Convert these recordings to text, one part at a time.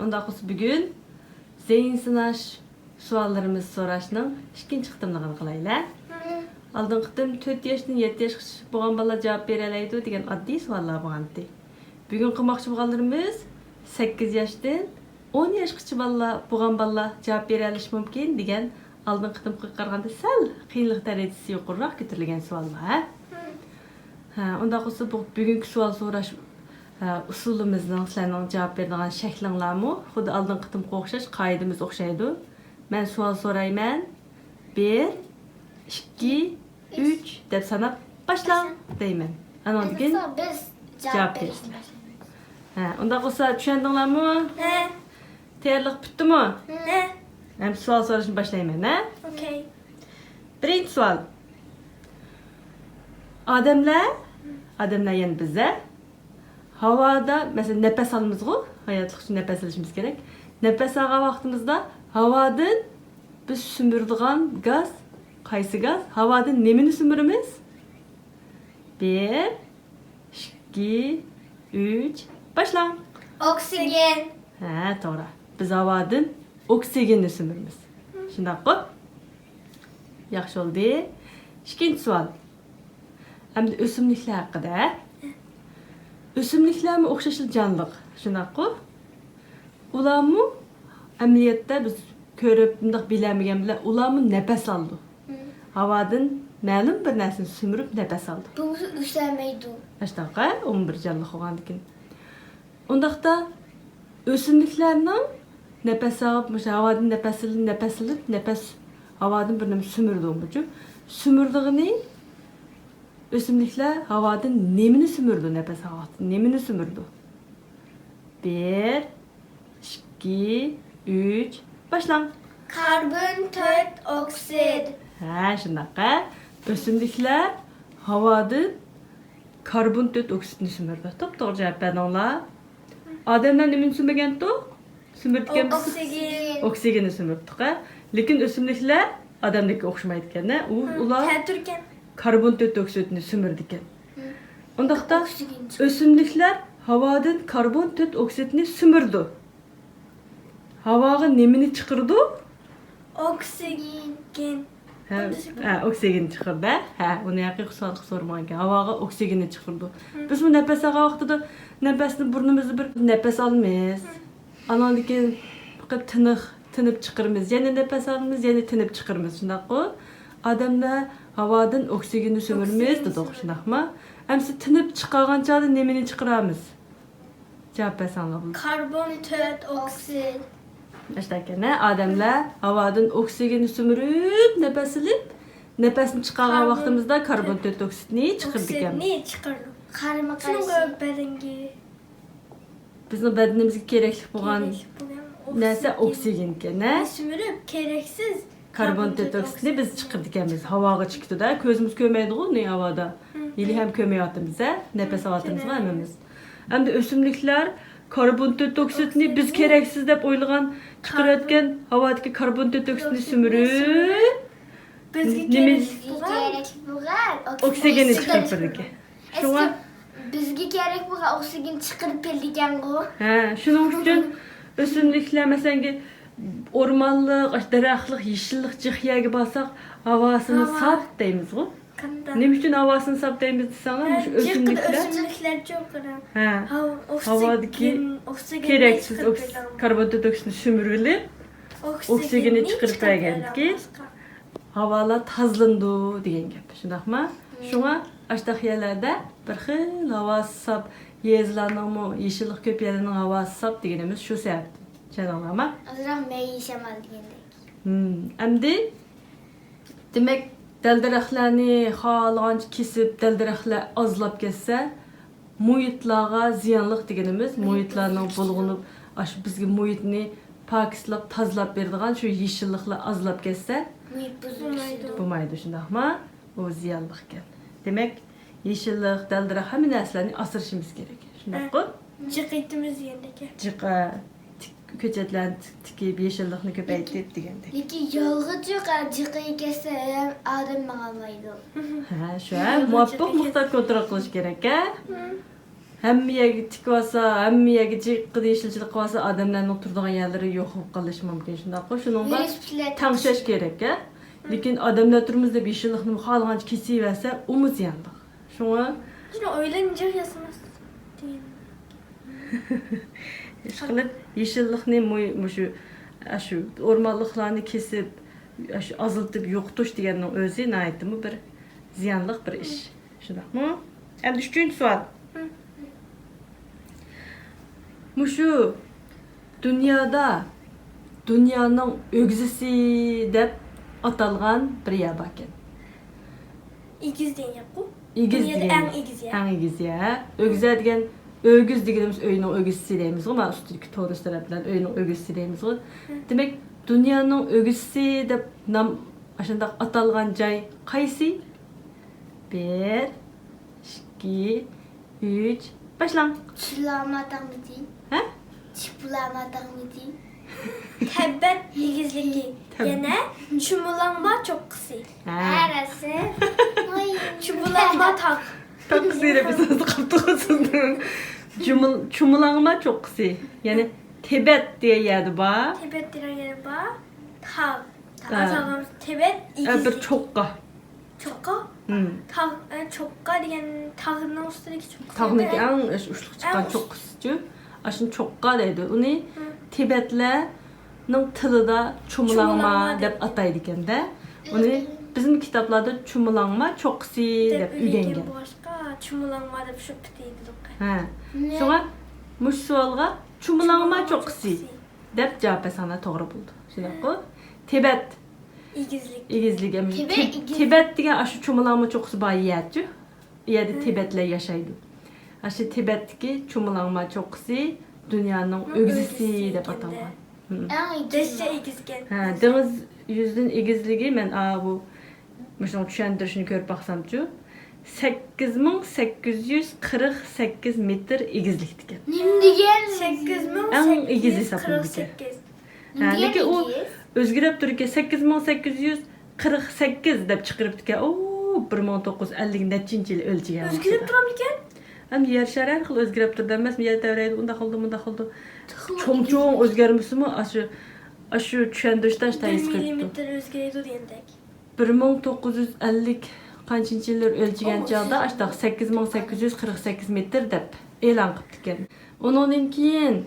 Onda bugün zeyin sınaş suallarımız soraşның ikkinchi qitimligini qilaylar. Алдыңғы qitim 4 yaşdan 7 yaş bo'lgan bolalar javob bera oladi degan oddiy savollar bo'lgandi. Bugun qilmoqchi bo'lganlarimiz 8 yaşdan 10 yaşgacha bolalar bo'lgan bolalar javob bera olishi mumkin degan алдыңғы qitimga qaraganda sal qiyinlik darajasi yuqoriroq ko'tarilgan savollar. Onda bugungi savol so'rash usulimizning sizlarning javob beradigan shaklinglarmi xuddi алдыңғы qitimga o'xshash qoidamiz o'xshaydi. Men savol so'rayman. 1 2 3 deb sanab başlang deyman. Ana degan biz javob berasizlar. Unda bo'lsa tushundinglarmi? Tayyorlik bitdimi? Men savol so'rashni boshlayman, ha? Okay. Birinchi savol. Odamlar yani bize havada mesela nefes almamız bu. Hayatlık için nefes alışımız gerek. Nefes algan vaqtimizda havadan biz sümürdüğün gaz, qaysı gaz? Havadan nemini sümürümüz? 1 2 3 başla. Oksigen. Doğru. Biz havadan oksigeni sümürümüz. Şundaq qo'y. Yaxshi oldu. İkinci savol. Hem de ösümlikler haqida. Ösümlikler mi o'xshashli canlıq? Shundaq qo'y. Ularmi amaliyotda biz ko'rib bundaq bilamagan bilan ularmi nafas oldi. Havodan ma'lum bir narsani sümürib nafas oldi. Bu ushlamaydi. Ashtaqa 11 canlıq bo'lgandikin. Undaqda ösümliklarning nafas olib, havodan nafas olib, nafas havodan bir nima sümürdü bu. Sümürdüğünü ösümlikler havadan nemini sümürdü nefes havadan nemini sümürdü. 1 2 3 başlan. Karbondioksit. Oksid. Şundaqa. Ösümlikler havadan karbondioksidni sümürdü. To'g'ri javob berdinglar. Odamlar nimani sümürgandi? Sümürdükan Oksigen. oksigeni sümürdük. Lekin ösümlikler odamdagi o'xshamaydi ekan. Ular Türkan. karbondioksidni sümürdü ekan. Ondaqda ösümlikler havadan karbondioksidni sümürdü. Havaga nemini chiqirdi? Oksigen. Oksigeni chiqirdi. Uni haqiqiy hisobga so'ramagan. Havaga oksigeni chiqirdi. Biz bu nafas olgan vaqtida nafasni burnimizda bir nafas olmaymiz. Andan keyin tinib chiqiramiz. Yana nafas olamiz, yana tinib chiqiramiz. Shundaq-ku. Odamlar havadan oksigeni sümürmüz dedik, shundaqmi? Amsi tinib chiqargan chog'da nemini chiqaramiz? Javob bersanglar bu. Karbondioksit. Ashtakana odamlar havadan oksigeni sümürüb, nafas olib, nafasni chiqargan vaqtimizda karbondioksidni chiqirdi ekan. Oksidni chiqirdi. Qarama-qarshi badanga. Bizning badanimizga kerakli bo'lgan narsa oksigen ekan. Sümürüp gereksiz Karbondioksidni biz chiqirdi ekanmiz. Havoga chiqdi-da, ko'zimiz ko'rmaydi-ku, ne havoda. Yili ham ko'rmayapmiz, nafas olyapmiz hammamiz. Hamda o'simliklar karbondioksidni biz keraksiz deb o'ylagan chiqarayotgan havodagi karbondioksidni sümürüb gerek bo'lgan oksigeni chiqarib Shunga bizga kerak bo'lgan oksigen chiqarib bergan-ku. Shuning uchun o'simliklar masalan ormanlık, daraxtlik, yeşillik jihiyaga borsak, havosini sap deymiz-ku. Nima uchun havosini sap deymiz desanglar, shu o'simliklar çok havodagi keraksiz karbondioksidni sümürülib, oksigeni chiqarib berganki, havolar tozalandi degan gap. Shundaqmi? Shunga ashtaxiyalarda bir xil havosi sap, yezlarning, yeşillik ko'p yerlarning havosi sap deganimiz shu sabab. Çanalama. Azram meyişemal degandek. Endi demek dal-daraxtlarni xohlagancha kesib, dal-daraxtlar azlab ketsa, muhitlarga ziyonliq deganimiz, muhitlarning bulg'unib, shu bizga muhitni pokizlab, tozalab beradigan shu yeşilliklar azlab ketsa, muhit buzilmaydi. Bo'lmaydi, shundaqmi? U ziyonliq ekan. Demek yeşillik, dal-daraxt hamma narsalarni asrashimiz kerak. Shundaqmi? Jiqitimiz yendeki. Jiqa ko'chatlarni tikib yeşillikni ko'paytirib degandek. Lekin yolg'iz jiqi kelsa ham odam maqolmaydi. Shu muvaffaq muhtat kontrol qilish kerak-a? hamma yerga tikib olsa, hamma yerga jiqqa deyishilchilik qilib olsa, odamlarning turadigan yerlari yo'q bo'lib qolishi mumkin. Shundaqmi? Shuningga tangshash kerak, a? Lekin odamlar turimiz deb yeshillikni xohlagancha kesiversa, umi ziyanli. Shunga Shuni o'ylanjaq yasamas. ish qilib yeshillikni shu o'rmonliklarni kesib, shu aziltib yo'qotish deganning o'zi naytimi bir ziyanli bir ish. Shundaqmi? Endi 3-savol. Mushu dunyoda dunyoning o'g'zisi deb atalgan bir yer bor ekan. Egiz degan-ku. Egiz Dünyada degan. eng egiz yer. Eng egiz yer. O'g'za degan ögüz deganimiz o'yning o'g'zisi deymiz. Mana ustidagi to'g'ri taraflar o'yning o'g'zisi deymiz. Demak, dunyoning o'g'zisi deb nom ashunda atalgan joy qaysi? 1 2 3 Başlang. Çılamadın mı diyeyim? Ha? Çıplamadın mı diyeyim? Tebet egizligi. Tabii. Yana çumulanma çok kısa. Ha. Neresi? Ay. Çumulanma tak. Çok kısayla biz nasıl kaptıksın. Çumulanma çok kısa. Yani Tibet diye yerdi ba. Tebet diren yeri var. Tak. Ha. Azalgamız Tebet Bir egizligi. çokka. Çokka. Hmm. Tak. Çokka diyen tağının üstündeki çok kısa. Tağındaki en uçluk çıkan En çok kısıcı. Aşın çokka deydi. Onu Tibetler'nin tılıda çumulanma Çumulanma dep ataydı iken de. Onu bizim kitaplarda çumulanma çok kısa dep ügengen. Başka çumulanma da şu pitiydi. Ha. Ne? Şuna muş sualga çumulanma çok kısa dep cevap sana doğru buldu. Şuna bu. Tibet İgizlik. İgizligi. Tibet igiz- Tibet degan aşı çumulanma çok kısa bayi yerci. Yerde Tibetler yaşaydı. Aşı Tibet'teki çumulanma çok kısa dünyanın ögzisi dep atalgan. En iyi Desce igizgen. Ha, deniz yüzünün igizligi men bu mesela tushuntirishni ko'rib baxsamchu 8848 metr igizlik ekan. Nimdi gel. 8848. Lekin u o'zgarib tur ekan 8848 deb chiqiribdi ekan. O 1950 nechinchi yil o'lchagan. Özgürlük duram ekan. Ham yer shari har xil o'zgarib turdi emas, yer davraydi, unda qildi, bunda qildi. Cho'ng-cho'ng o'zgarmasimi? Shu tushuntirishdan 1 tayinli qilibdi. milimetre özgürlüğü diyendek. 1950 kanchinchi yillar o'lchagan chog'da ashtaq 8848 metr deb e'lon qilibdi ekan. Undan keyin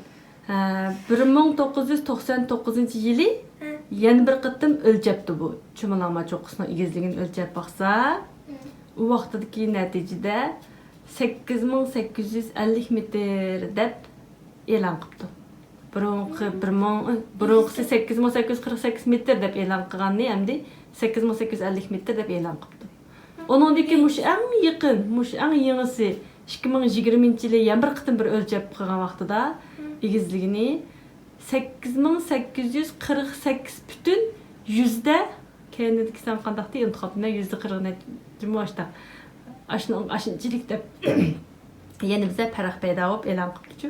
1999-yili yana bir qatim o'lchapti bu. Chumulanma cho'qqisining egizligini o'lchab baqsa, u vaqtdagi natijada 8850 metr deb e'lon qilibdi. Burunqisi 8848 metr deb e'lon qilganni endi 8850 metr deb e'lon qilibdi. Onundaki mush eng yaqin, mush eng yangisi 2020-yili yana bir qatim bir o'lchab qilgan vaqtida egizligini 8848 butun %, keyingi san qandaq deydi, intiqobda %40 jimoshda. Ashunchalik deb yana biza farq paydo bo'lib e'lon qilibdi-chu.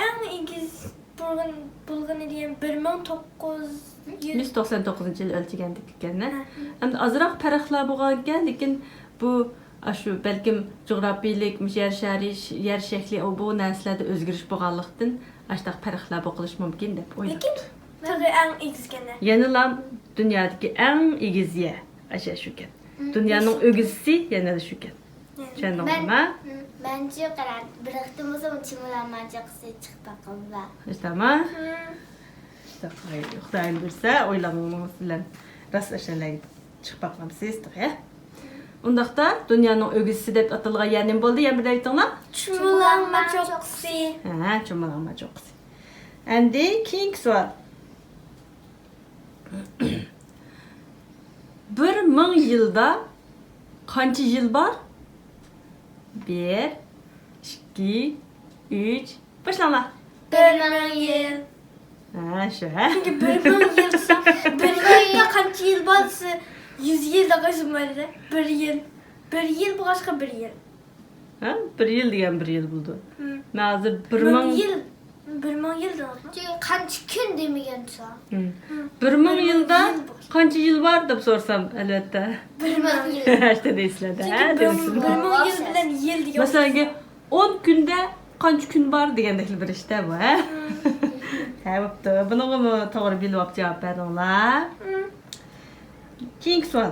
En igiz bulg'ani diyen 199-yil o'lchagandik ekan. Endi ozroq farqlar bo'lgan ekan, lekin bu shu balkim jo'grafiylik, yer shakli bu narsalarda o'zgarish bo'lganlikdan ashtaq farqlar bo'lishi mumkin deb o'ylayman. Lekin tabii en igizgeni. Yana dunyodagi eng egiz yer shu ekan. Dunyoning o'g'zisi yana shu ekan. Tushundingmi? Bence karar bıraktığımız zaman çımulanmayacak çık bakalım. Tamam. Xudoyim bilsa, o'ylamangiz bilan rost ashalaga chiqib boqamsizdir, ya. Undaqda dunyoning o'g'zisi deb atalgan yer nima bo'ldi? Yana bir aytinglar. Çumulanma çok kısa. Ha, chumulanma cho'qqisi. Endi keyingi savol. 1000 yilda qancha yil bor? 1 2 3 Başlanglar. 1000 yıl. Ha, şu ha. Çünkü 1000 yılsa, 1000 yılda kaç yıl varsa 100 yıl da kaçın böyle. 1 yıl. 1 yıl bu başka 1 yıl. Ha, 1 yil degan 1 yil bo'ldi. Nazir 1000 1000 yıl. 1000 yıl da oldu. Çünkü kaç gün demeyeceğim sana. 1000 yilda qancha yil bor deb so'rsam, albatta. 1000 yıl. İşte deysizlar. Ha, 1000 deysizlar. yıl bilen yıl diyor. Masalan, 10 günde qancha kun bor degandek bir işte bu, ha? Ha, bo'pti. Buni to'g'ri bilib javob berdinglar. Keyingi savol.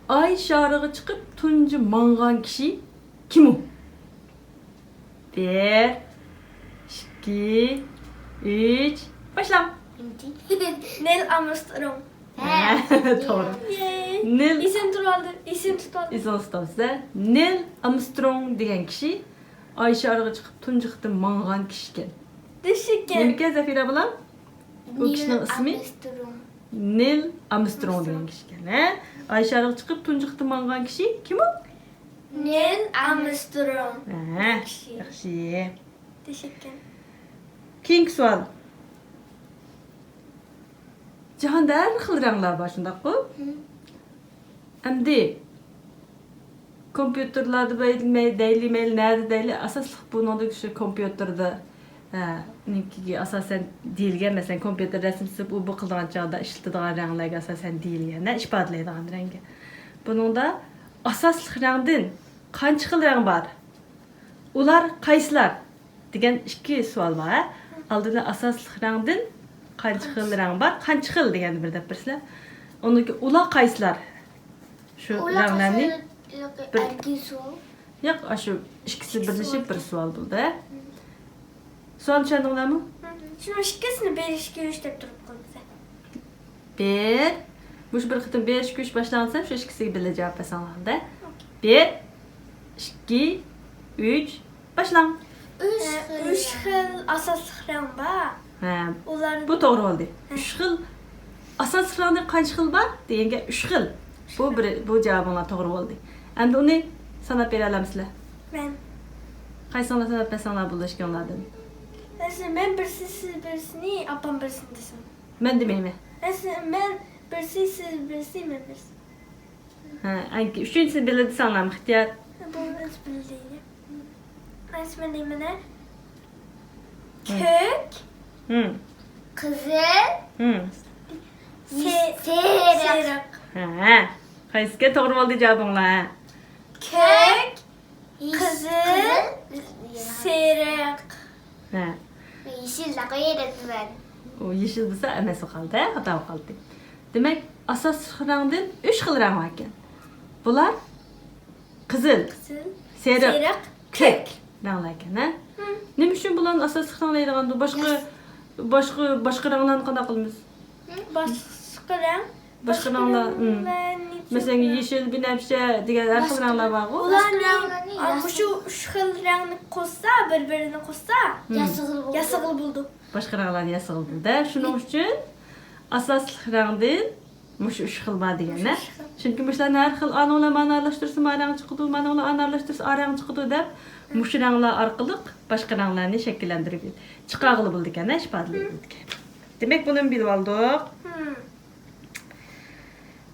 Ay şarığı çıkıp tuncu mangan kişi kim o? 1, 2, 3, başla. Neil Armstrong. Doğru. Yay. Neil İsim tutuldu. İsim tutuldu. İzolstos'da Neil Armstrong degan kishi ay şarığı çıkıp tuncu qıtım mangan kişiken. Düşükken. Nima Zafira bilan? O kişinin ismi Neil Armstrong degan kişiken, ha? Ay şarığı çıkıp tuncu qıtım mangan kişi kim o? Neil Armstrong. Ha, yaxshi. Düşükken. Keyingi savol. Jahonda har xil ranglar bor, shundaq-ku? Endi kompyuterlarda deyli, nerede deyli, asosli buningda shu kompyuterda nikiga asosan deyilgan, masalan, kompyuter rasm chizib, u bu qilgan chog'da ishlatadigan ranglarga asosan deyilgan, ifodalaydigan rangga. Buningda asosli rangdan qancha xil rang bor? Ular qaysilar? Degan ikki savol bor. Oldinda asosli rangdan qancha xil rang bor? Qancha xil deganni bir deb birsizlar. Ondan keyin ular qaysilar? Shu ranglarni erkin sol. yo'q, shu ikkisi birlashib bir savol bo'ldi. Savol tushundinglarmi? Şunu ikisini 1-2-3 deb turib qo'yibsan. 1. Bu bir qitim 5-3 boshlansa, shu ikkisiga birga javob bersanglarda. 1, 2, 3, boshlang. 3 xil asosli rang bor. Ha, Ular bu to'g'ri bo'ldi. 3 xil asosiy ranglar qancha xil bor? Deganga 3 xil. Bu javobinglar to'g'ri bo'ldi. Endi uni sanab bera olamsizlar? men. Qaysini sanab bersanglar bo'ldi ishkanlardan. Mesela ben birisini, apam birisini desem. Men demayman. Mesela ben birisi, siz birisi, ben birisi. Ha, anki uchinchisini biladi desanglarmi, ehtiyot. Bu ezberli değil. Resmen değil mi ne? Kök, Kızıl, seyrek. seyrek. Ha, qaysiga to'g'ri bo'ldi javobinglar? Kök, kızıl, seyrek. Ha, Yeşil de koyarız. u yeshil bo'lsa amasi qoldi, xato qoldi. Demak, asosiy rangdan 3 xil rang bor ekan. Bular qizil, Kızıl, seriq, seyrek, ko'k ranglar ekan, ha? Nima uchun bularni asosiy ranglar deydiganda boshqa ranglarni qanday qilamiz? başka renk. Boshqa ranglar, masalan, yeshil, binafsha degan har xil ranglar bor-ku. Ulan şu xil rangni qo'shsa, bir-birini qo'shsa, Yasıgıl yasıg'il bo'ldi. Boshqa ranglarni yasig'ildi. Shuning uchun asosiy rangdan mush 3 xil bor deganda. Chunki mushlarni har xil anonlar ma'nolashtirsa, rang chiqadi, ma'nolar anonlashtirsa, rang chiqadi deb mush ranglar orqali boshqa ranglarni shakllantirib chiqarg'ili bo'ldi ekan, ifodalaydi. Demak, buni bilib oldik.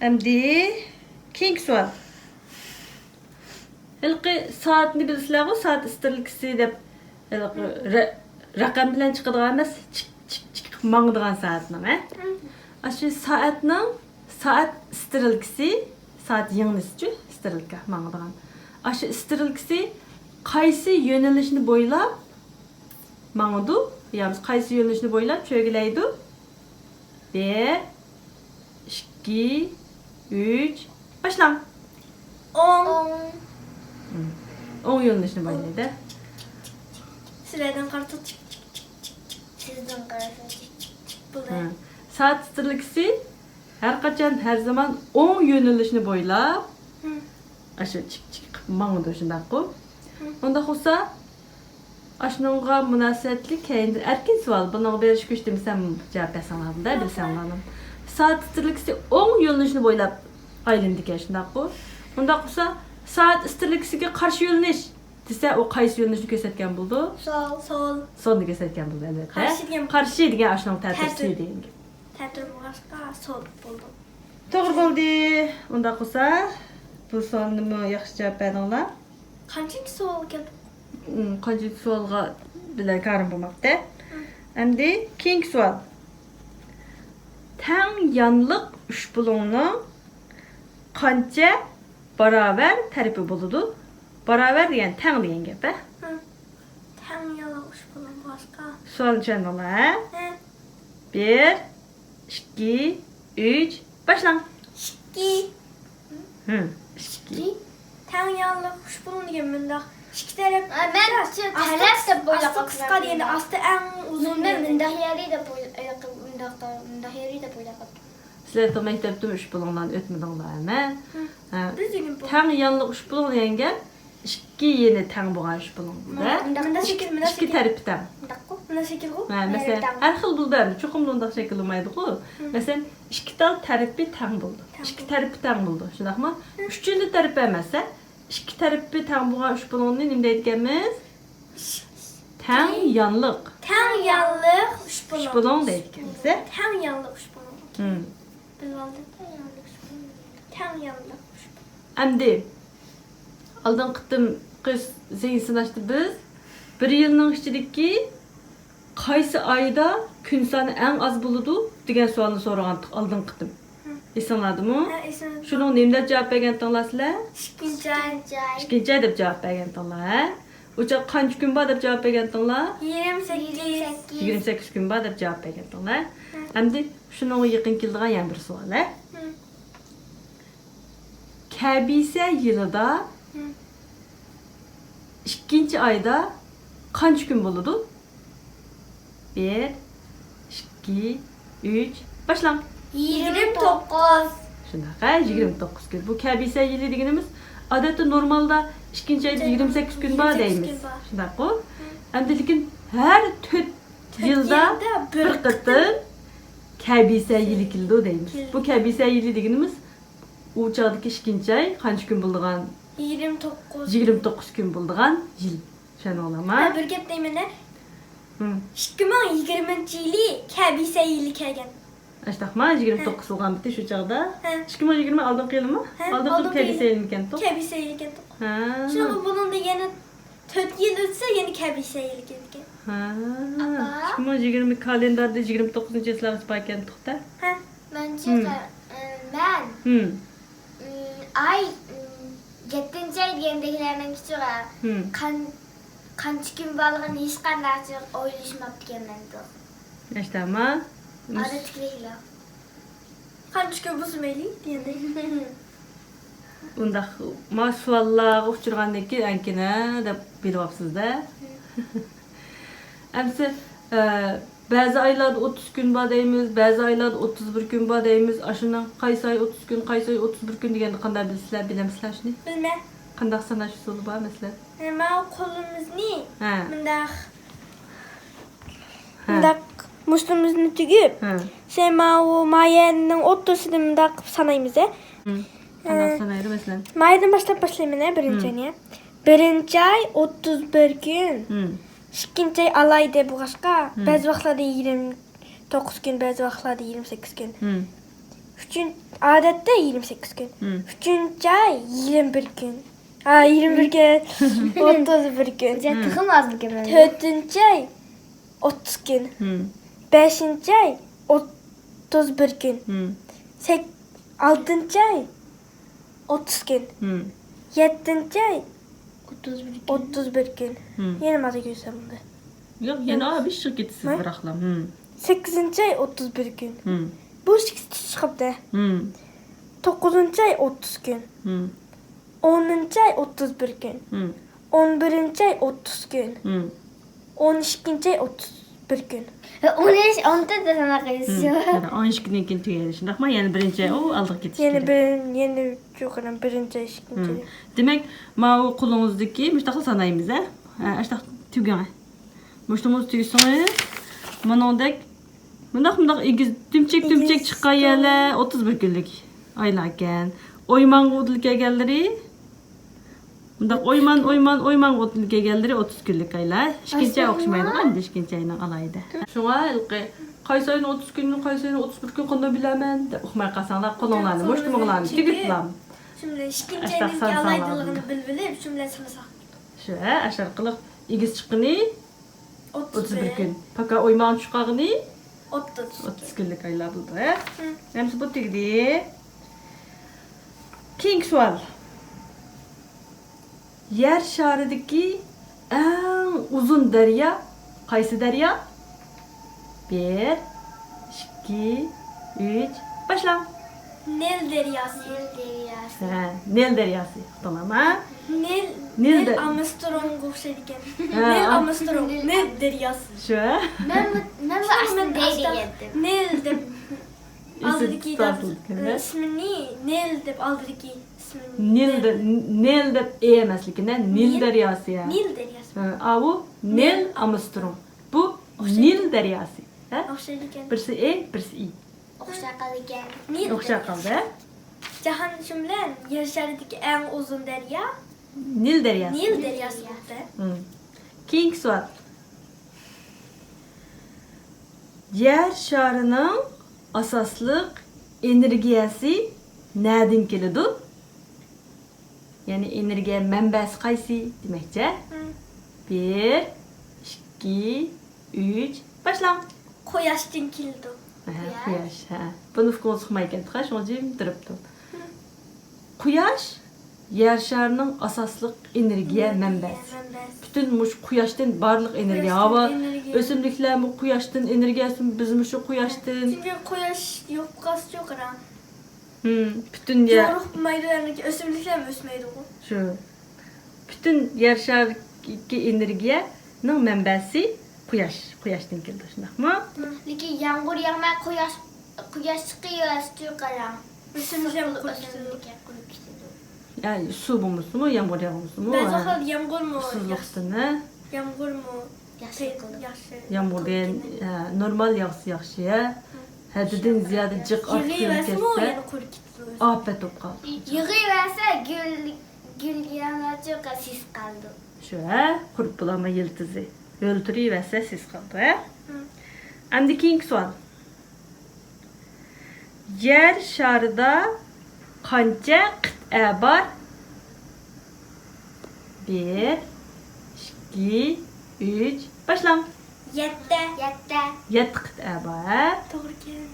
Endi keyingi savol. Hilqi soatni bilsizlar-ku, soat istirlikisi deb raqam bilan chiqadigan emas, chik mangdigan soatni, ha? Shu soatning soat istirlikisi, soat ying'nisi istirlikka mangdigan. Shu istirlikisi qaysi yo'nalishni bo'ylab mangdi? Ya'ni qaysi yo'nalishni bo'ylab cho'gilaydi? 1, 2, 3, başlang. 10 yo'nalishni bo'ylaydi. Sizlerden kartı Sizden karşı. buldu. Soat istirlikisi har qachon, har zaman 10 yo'nalishni bo'ylab shu chik mangdi shundaq-ku. Unda bo'lsa, ashunga munosabatli keyingi erkin savol, buni berish kuch demsam javob bersanglar-da, bilsanglar. Soat istirlikisi 10 yo'nalishni bo'ylab aylandi ekan shundaq-ku. Unda bo'lsa, soat istirlikisiga qarshi yo'nalish desa, u qaysi yo'nalishni ko'rsatgan bo'ldi? Sol. Sol. Solni ko'rsatgan bo'ldi, albatta. Qarshi Qarshi degan ashunga ta'sir degan. Tertib başka sol buldu. To'g'ri bo'ldi. Unda bo'lsa, bu savolni yaxshi javob berdinglar. Kaçıncı sol geldi? Qancha savolga bilan karim bo'lmoqda. Endi keyingi savol. Tang yanliq 3 bulungning qancha barobar tarafi bo'ladi? Baraber degan tang degan gap, he? Tang yalak uç bulan başka. Sual tushundinglar, he? He. 1, 2, 3, başlang. Şiki. Hı. 2. Tang yalak uç bulan degan mundaq. İki taraf. Ben şu taraf da böyle Aslı kıska diyeni aslı en uzun Ben diyeni. mündahiyeri de böyle Sizler de mektepte 3 bulundan ötmedinglarmi? Ha. Biz degan bu. Tang yanlıq 3 bulun degan gap 2 yeni tang bo'lgan 3 bulun. Munda şekil, munda İki şekil. tarafı tang. Munda şekil bu. Ha, mesela her xil buldu. Çoxum undaq şekil olmaydı-ku. Mesela iki tal tarafı tang buldu. İki tarafı tang buldu. Şundaqmı? Üçüncü tarafı emassa, iki tarafı tang bo'lgan 3 bulunni nima deydiganmiz? Tang yanlıq Tang yalak uç 3 bulan. bulun deydiganmiz. Tang yalak uç bulan. Hı. Biz aldık. Tang yalak uç Endi aldın qıtım qız zeyn sınashdi biz. Bir yılning ichidagi qaysi ayda kun soni eng az bo'ladi degan savolni so'ragandik aldın qıtım. Esinglardimi? Ha, esin. Shuning nima deb javob bergandinglar sizlar? İkinci ay. Ikkinchi deb javob bergandinglar. O'cha qancha kun bor deb javob bergandinglar? 28. 28 kun bor deb javob bergandinglar. Endi shunga yaqin keladigan yana bir savol. Kabisa yilida ikkinchi ayda qancha kun bo'ladi? 1, 2, 3, başlang. 29. Shunaqa 29 kun. Bu kabisa yili deganimiz odatda normalda ikkinchi ayda 28 kun bor 28 deymiz. kun bor. Shunaqa. Endi lekin har 4 yilda bir qitim kabisa yili keldi deymiz. Bu kabisa yili deganimiz u chog'dagi ikkinchi ay qancha kun bo'lgan? 29. 29 kun bo'lgan yil. Shuni olaman. Bir gap deyman. Hı. 2020 yili kabisa yili kelgan. Ashtaqma 29 bo'lgan bitti shu chog'da. Ha. 2020 oldingi yilmi? Ha, Oldingi oldingi kabisa yil. yil ekan to'q. Kabisa yili keldi. Ha. Şunu bunun da yeni 4 yıl ötse yeni kabisa yili kelgan. Ha. 2020 kalendarda 29-yillar chiqargan to'xta. Ha. Bence ben Hı. ay 7. ay diyendekilerden küçük Hı. kançı gün balığın hiç kandarsız oyluşmak diyemezdi. Ashtaqma. Adetikliyle. Kaç gün bu sümeyli diyende. Undaq masuallar uchirgandan keyin ankina deb bilyapsiz-da. Amsa ba'zi oylarda 30 kun bor deymiz, ba'zi oylarda 31 kun bor deymiz. Ashundan qaysi oy 30 kun, qaysi oy 31 kun deganni qanday bilasizlar, bilamsizlar shuni? Bilme. Qanday sanash usuli bor mesela? Ama kolumuzni Ha. mındak Ha. mındak musluğumuzni tügüp Ha. o mayenin otosunu mındak sanayımız. Qanday sanaydi mesela? Maydan başlayayım ne birinci ne? Birinci ay 31 gün. Hı. İkinci ay alayda bu başka. Bazı vaxtlarda 29 gün, bazı vaxtlarda 28 gün. Hı. Üçüncü adette 28 gün. Hı. Üçüncü ay 21 gün. Ha 21 gün, 31 gün. Tıkım az bir gün. Dördüncü ay 30 gün. Hı. Beşinci ay 31 gün. Hı. Altıncı ay 30 gün. Hı. Yedinci ay 31 gün. 31 gün. Hı. Yeni madı görsem de. Yo'q, yana bir şirketsiz Ne? bıraklam. Hı. Sekizinci ay 31 gün. Hı. Bu çıkıptı. Hı. Dokuzuncu ay 30 gün. Hı. 10. ay 31 gün. Hı. 11. ay 30 gün. Hı. 12. ay 31 gün. Onda da sana kıyısıyor. Yani 12 kundan keyin tugaydi. Shundaqmi? Yani birinchi o aldiga ketish Yeni kerak. yeni çoğunun birinci ay, ikinci ay. Demek ma u qo'lingizdagi mushtaqil sanaymiz a. Ashtaq tugan. Mushtumuz tugsangiz manodek mundaq egiz dumchak chiqqan yerlar 31 kunlik oylar ekan. O'ymanqudil kelganlari mundaq o'ymanqudil kelganlari 30 kunlik oylar. Ikkinchi ay o'xshamaydi endi ikkinchi oyning alayda. Shunga qaysi oyning 30 kunini, qaysi oyning 31 kun qanday bilaman deb uqmay qolsanglar qo'linglarni, mushtuminglarni tugitlam. Şimdi ikinci Aşağı ayın san alaydığını bilip şimdi sanasak. Shu, ashar qiliq egiz chiqqini 31 31 kun. Paka o'yman chiqqani 30. 30 kunlik oylar bo'ldi. Endi bu tegdi. Keyingi savol. yer şarıdaki en uzun derya qaysı derya? 1, 2, 3, başla. Nil deryası. Nil deryası. Nil deryası. Tamam ha? Nil, Nil Nil de- Armstrong o'xshaydigan. Ha. Nil Armstrong, Nil deryası. Şu. Ben bu aslında yedim. Nil deb aldiki İsmi ismini Nil deb aldiki ismini. Nil de emasligine Nil Nil- deryası ya. Nil deryası. Bu Nil Armstrong. Bu Nil deryası. Ha? O'xshaydigan. Birisi E, birisi I. O'xshab qolgan. Nil O'xshab deryası. qoldi. Jahon shu bilan yer sharidagi eng uzun daryo Nil deryası. Nil daryosi bo'ldi. Keyingi savol. Yer şarının asaslık energiyasi nereden keladi? Yani energiya manbasi qaysi demakchi? 1, 2, 3, başla. Quyoshdan keldi. Quyosh. Ha. Buni fikrim chiqmay ekan, shuning uchun turibdi. Quyosh yer şarının asaslık energiya manbasi. Bütün muş quyoshdan barliq energiya, havo, Quyoshdan energiya. o'simliklar bu quyoshdan energiyasi, biz shu quyoshdan. Çünkü quyosh yo'q qolsa yo'qara. Bütün yer Yorug' bo'lmaydi, o'simliklar ham o'smaydi u. şu. Bütün yer şarındaki energiyanın manbasi quyoshdan keldi, shundaqmi? Lekin yomg'ir yog'may quyosh chiqiyor, yo'qara. O'simliklar ham qurib Yani su bulmuşmu, yağmur yağmışmı? Ben zahar yomg'irmi? Susuzluktan, Yomg'irmi? Yaxshi qildi. Yaxshi. yağmur deyen normal yağsı yaxşı ya. Haddidan ziyade jiq ortib Yig'iyversinmi, ketsa, yana qurib ketdi. afat bo'lib qoldi. Yig'iyversa gul yanachi sis qoldi. Shu, qurib bulama yiltizi. O'ltiraversa siz qoldi. Endi keyingi savol. Yer sharida qancha qit'a bor? 1, 2, 3, başla. 7. 7 qit'a bor. To'g'ri ekan.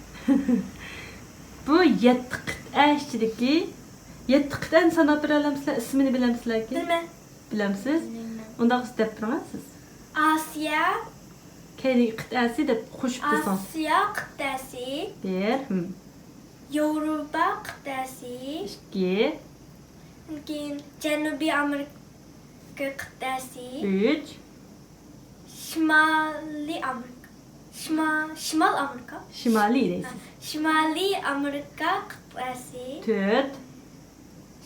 Bu 7 qit'a ichidagi 7 qit'ani sanab bera olamsizlar? Ismini bilamsizlarki? Bilma. Bilamsiz? Unda siz deb turasiz. Asiya, Keyingi qit'asi deb qo'shib tursangiz. Asiya qit'asi, 1, Yevropa qit'asi, 2, keyin Janubiy Amerika qit'asi, 3, Shimoliy Amerika. Shimol Amerika. Shimoliy deysiz. Shimoliy Amerika qit'asi, 4,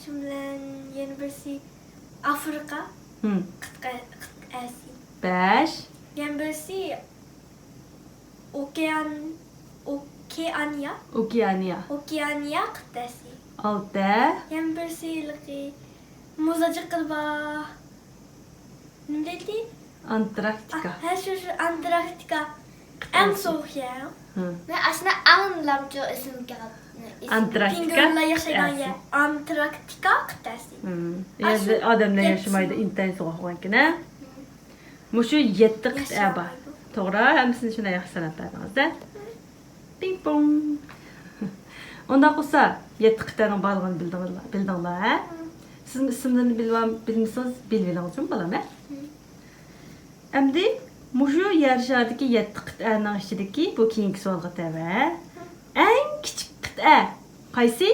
shu bilan yana birisi Afrika qit'asi. 5, Yana birisi Okeaniya Okeaniya, qit'asi. 6, Yana birisi muzajik qilba nima deydi? Antarktika. Ha, shu Antarktika. Eng sovuq yer. Men aslida anlamchi ismga Antarktika. Pingvinlar yashagan yer. Antarktika qit'asi. Endi odamlar yashamaydi, intayin sovuq ekan. Mushu 7 qit'a bor. To'g'ri, hammasini shunday yaxshi sanab berdingiz-da. Ping pong. Unda qolsa 7 qit'aning borlig'ini bildinglar, ha? Siz ismini bilmasangiz, bilmaydigan uchun bo'laman. Endi mushu yer sharidagi 7 qit'aning ichidagi bu keyingi savolga tava. Eng kichik qit'a qaysi?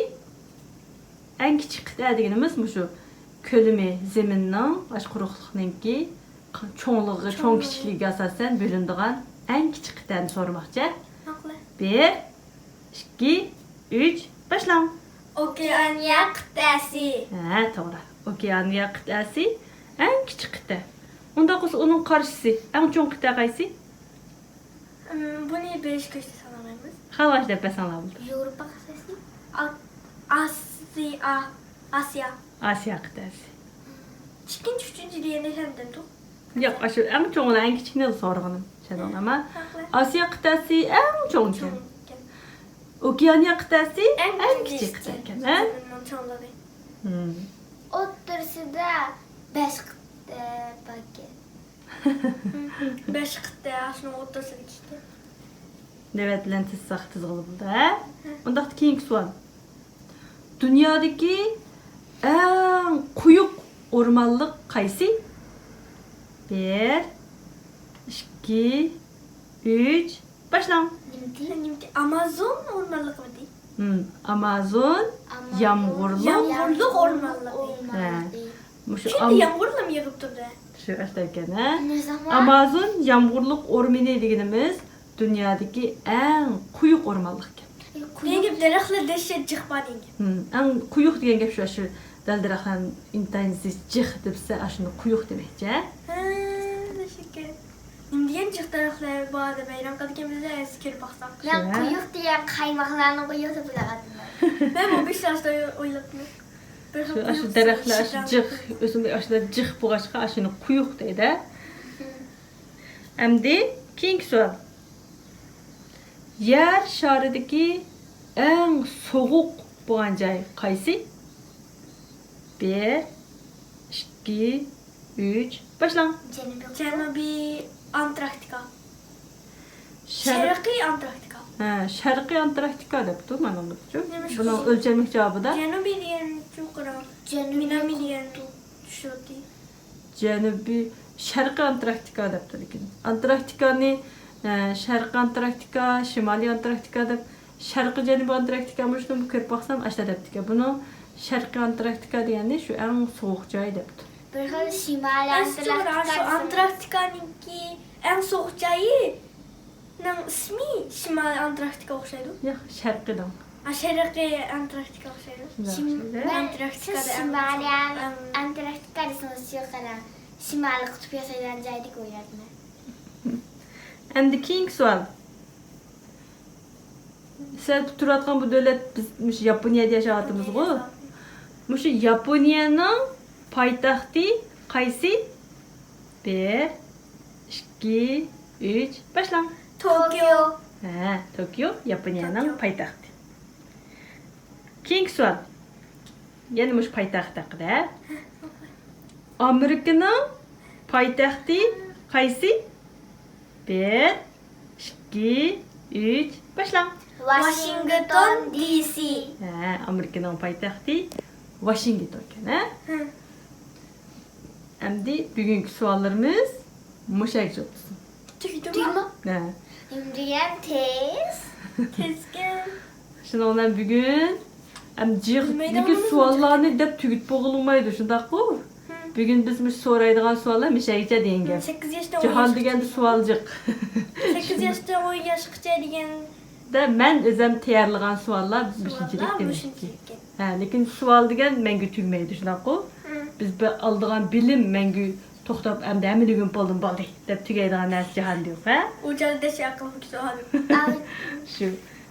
Eng kichik qit'a deganimiz mushu ko'limi zaminning, quruqlikninki cho'ngligi, cho'ng kichikligiga asosan bo'linadigan eng kichik qit'ani so'ramoqchi. Haqli. 1, 2, 3, başlang. Okeaniya qit'asi. Ha, to'g'ri. Okeaniya qit'asi eng kichik qit'a. Unda qolsa uning qarshisi eng cho'ng qit'a qaysi? Buni besh ko'chda sanamaymiz. Xalash deb basanlar bo'ldi. Yevropa qit'asi. Asiya. Asiya qit'asi. Ikkinchi, uchinchi deganda hamdan to'q. Yo'q, shu eng cho'ngni eng kichikni so'rag'anim. Shunaqami? Asiya qit'asi eng cho'ng ekan. Okeaniya qit'asi eng kichik qit'a ekan, ha? O'ttirsida 5 qit'a paket. 5 qit'a shuni o'rtasiga tushdi. Navbat bilan tizsaq tizg'ili bo'ldi, ha? Unda keyingi savol. Dunyodagi eng quyuq ormanlık qaysi? 1, 2, 3, başlang. Amazon ormanlık mı değil? Amazon yağmurlu. Yağmurlu ormanlık. Şu Şimdi yağmurla mı yağıp durdu? Şu aşağıya. Ne zaman? Amazon yağmurluk ormanı deganimiz dünyadaki en kuyuk ormanlık. Ne gibi derekler deşe çıkma değil. En kuyuk degan gap şu daldırahan intensif cih depse aşını kuyuk demekçe. Teşekkür. Indiyen çık derekler bağda bayram kadıken bize eski baksak. Ben kuyuk diye kaymaklarını kuyuk da bulamadım. Ben o 5 yaşta oyladım. Şu derekler aşı cih, özümde aşıda cih buğaçka aşını kuyuk deydi. Emdi keyingi sual. Yer şarıdaki en soğuk boğan joy qaysi? 1, 2, 3, başlang. Cenubi Antarktika. Şarkı Şarkı Antarktika. Şarkı Antarktika depti mana Neymiş bunun bu? ölçermek cevabı da Cenubi diyen çukura. Minami diyen şu değil. Cenubi Şarkı Antarktika depti lekin. Antarktikani Şarkı Antarktika, Şimali Antarktika dep Şarkı Cenubi Antarktika muştum kirip baksam aşta depti. Bunu Şarkı Antarktika diyende şu en soğuk joy depti. Bir xil Şimali Şu Antarktika'nınki en soğuk cayı nang ismi Şimali Antarktika okşaydı. Ya Şarkıdan. Şarkı Antarktika okşaydı. Ben Antarktika'da Şimali en- Antarktika'da sonuçta kadar Şimali kutup yaşayan caydık uyardım. Endi keyingi sual. Sen turatgan bu devlet biz Yaponiyada yaşayatımız go. Muşu Yaponiyanın paytaxtı qaysi? 1, 2, 3, başlang. Tokyo. Tokyo Yaponiyanın Tokyo. paytaxtı. Keyingi sual. Yana mush paytaxt haqida. Amerikanın paytaxtı qaysi? 1, 2, 3, başlang. Washington DC. Amerikanın paytaxtı Washington ekan. Endi bugungi suallarimiz mushak olsun. Tükdüma. Imdiyen tez. Keskin. Şundan bugün hem Bilmeyden jig'dagi onu suallarni deb tugit bo'g'ilmaydi shundaq-ku. Bugun biz so'raydigan suallar mishagcha degan gap. 8 yaşta Jahon deganda sualjiq. 8 yaşta 10 yaşıqcha degan Da men o'zim tayyorlagan suallar mishinchilik suallar demek. mushunchalik. Lekin sual degan menga tugmaydi shundaq-ku. Biz aldigan bilim menga to'xtab endi hamma gün bo'ldim bo'ldi deb tugaydigan narsa jahonda yo'q, ha? O jalda şey akıllı sualı. Shu.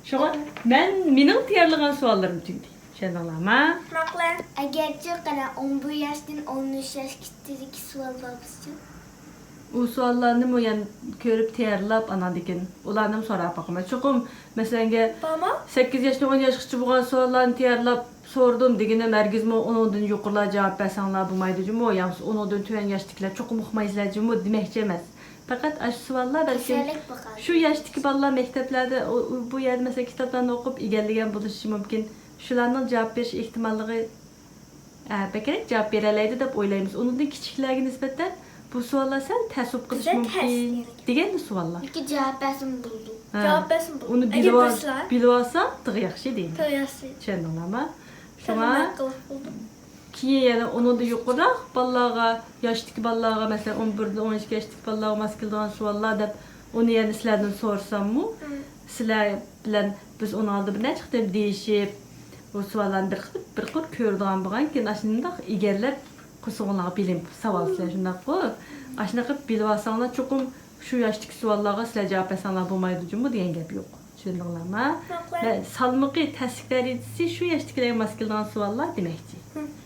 Şoğa mening tayyorlagan suallarim tugdi. Tushundinglarmi? Maqla. Agar çok kadar 11 yaştan 13 yaş kitideki suallarımızca. U suallarni men yani ko'rib tayyorlab anadikin. Ularni so'rab boqaman. Cho'qim masalan Bama. 8 yoshli 10 yoshgacha bo'lgan savollarni tayyorlab so'rdim deganim hargizmi 10dan yuqorilar javob bersanglar bo'lmaydi jimo, yoki 10dan tuvan yoshdagilar cho'qim o'qimaysizlar jimo demoqchi emas. Faqat shu savollar balki Keserlik bakalım. shu yoshdagi bolalar maktablarda bu yer mesela kitoblarni o'qib egallagan bo'lishi mumkin. Shularning javob berish ehtimolligi bekerak javob beralaydi deb o'ylaymiz. Undan kichiklarga nisbatan bu savollar sal ta'sub qilish Bize mumkin ters degan savollar. Peki cevap versin buldum. Cevap versin bu. Uni Eğer bilsizler. bilib olsam tig' yaxshi deydi. Töyası. Tushundinglarmi? Şuna. Shunga keyin yana undan yuqoriroq bolalarga, yoshdagi bolalarga masalan 11 12 yoshdagi bolalarga mos keladigan savollar deb uni yana sizlardan so'rasam-mu, sizlar bilan biz uni oldi bir necha qitim deyishib, bu savollarni bir qir ko'radigan bo'lgan keyin ashundoq egallab qo'singlar bilim savol sizlar shundoq-ku. Ashunaqa bilib olsanglar cho'qim shu yoshdagi savollarga sizlar javob bersanglar bo'lmaydi jumbo degan gap yo'q. Tushundinglarmi? Ve salmıqi tasdik darajasi shu yoshdagilarga mos keladigan savollar demakchi.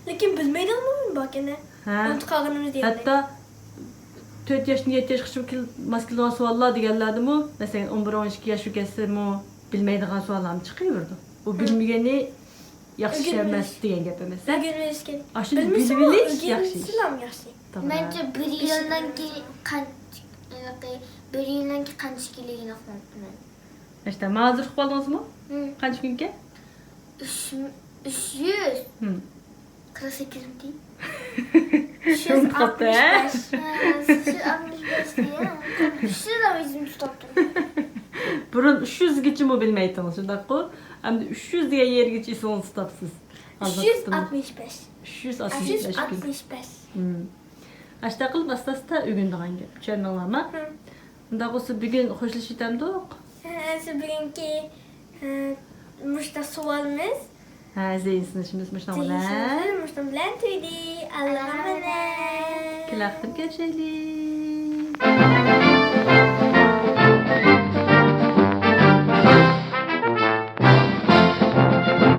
Lekin bilmeyden mi bak yine? Unutqanımız diye. Hatta 4 yoshdan 7 yoshgacha mos keladigan savollar deganlarni-mu, masalan 11-12 yosh o'g'ilsimi bilmaydigan savollarni chiqaverdi. Bu bilmagani yaxshi emas degan gap emas. Bugün eski. Ashuni Bilmişsin bilib ama bilish yaxshi. Silam yaxshi. Bence bir yıldan ki bir yıldan ki kaç kiligini okumadım. İşte mazur qoldingizmi? Qancha kunga? 300. Hı. 48 değil. Çok tatlı, he? 365 diye. 300 da bizim tuttum. Burun 300 geçimi bilmeydiniz. Şundaqı. Hem 300 diye yergiç isini tutapsız. 365. 365 gün. 365. Aşta qılıb asta-asta ögündüğən gün. Çernalama. Unda olsa bugün hoşlaşıtam da yok. Şu bugünkü muşta sualımız. Ha, zeyinsiniz şimdi müşna ola. Muşta bilen tüydü. Allah'a emanet. Kilaxtır görüşelim.